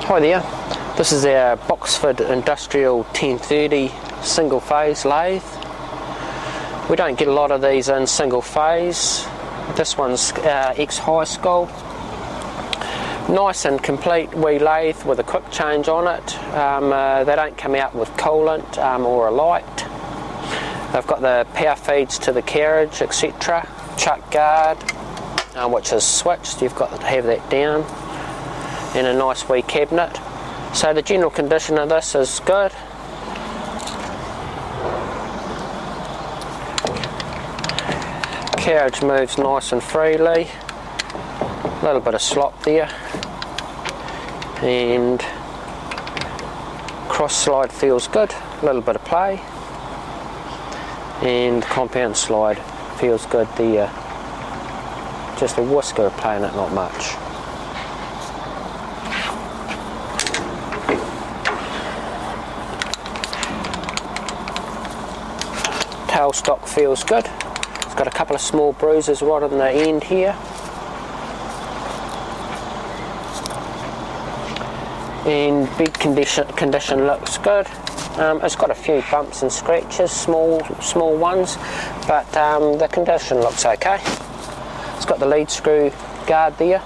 Hi there, this is our Boxford Industrial 1030 single phase lathe. We don't get a lot of these in single phase. This one's ex-high school. Nice and complete wee lathe with a quick change on it. They don't come out with coolant or a light. They've got the power feeds to the carriage, etc. Chuck guard, which is switched. You've got to have that down. And a nice wee cabinet. So the general condition of this is good. Carriage moves nice and freely. A little bit of slop there. And cross slide feels good. A little bit of play. And compound slide feels good there. Just a whisker of play in it, not much. Tailstock feels good. It's got a couple of small bruises right on the end here. And bed condition looks good. It's got a few bumps and scratches, small ones, but the condition looks okay. It's got the lead screw guard there.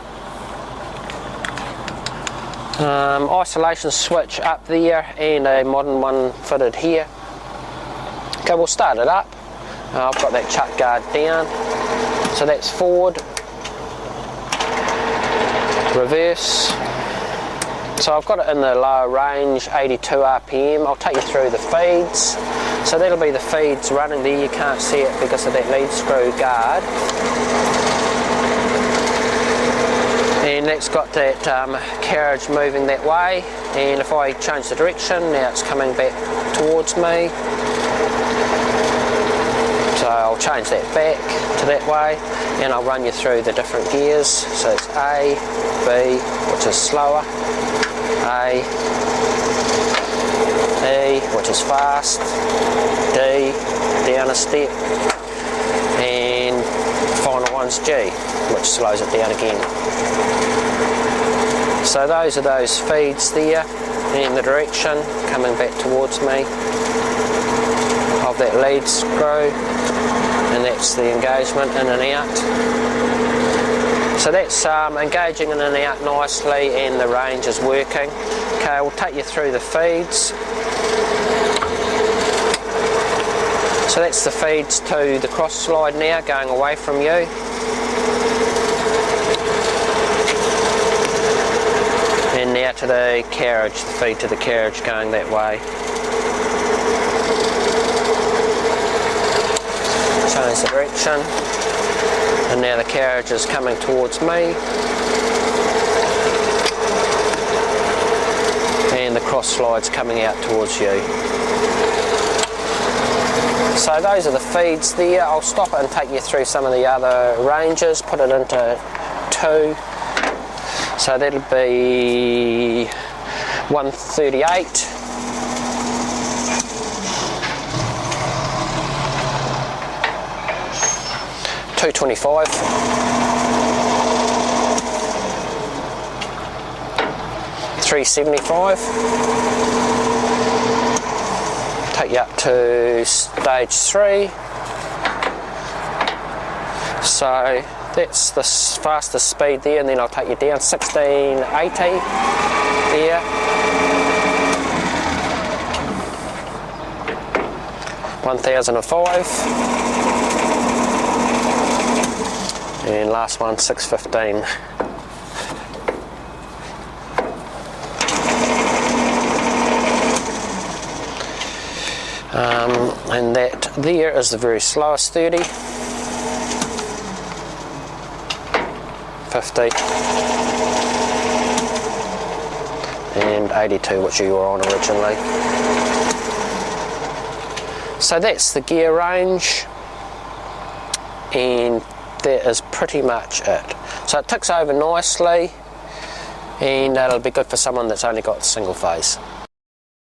Isolation switch up there and a modern one fitted here. Okay, we'll start it up. I've got that chuck guard down. So that's forward, reverse. So I've got it in the lower range, 82 RPM. I'll take you through the feeds. So that'll be the feeds running there. You can't see it because of that lead screw guard. And that's got that carriage moving that way. And if I change the direction, now it's coming back towards me. So I'll change that back to that way, and I'll run you through the different gears. So it's A, B, which is slower, A, E, which is fast, D, down a step, and the final one's G, which slows it down again. So those are those feeds there, in the direction, coming back towards me, of that lead screw. And that's the engagement in and out. So that's engaging in and out nicely, and the range is working. Okay, we'll take you through the feeds. So that's the feeds to the cross slide now, going away from you. And now to the carriage, the feed to the carriage going that way. Change the direction, and now the carriage is coming towards me, and the cross slide's coming out towards you. So those are the feeds there. I'll stop it and take you through some of the other ranges, put it into 2. So that'll be 138. 225, 375, take you up to stage 3. So that's the fastest speed there, and then I'll take you down 1680 there. $1,005. And last one, 615. And that there is the very slowest 30, 50, and 82, which you were on originally. So that's the gear range, and that is pretty much it. So it ticks over nicely, and that'll be good for someone that's only got single phase.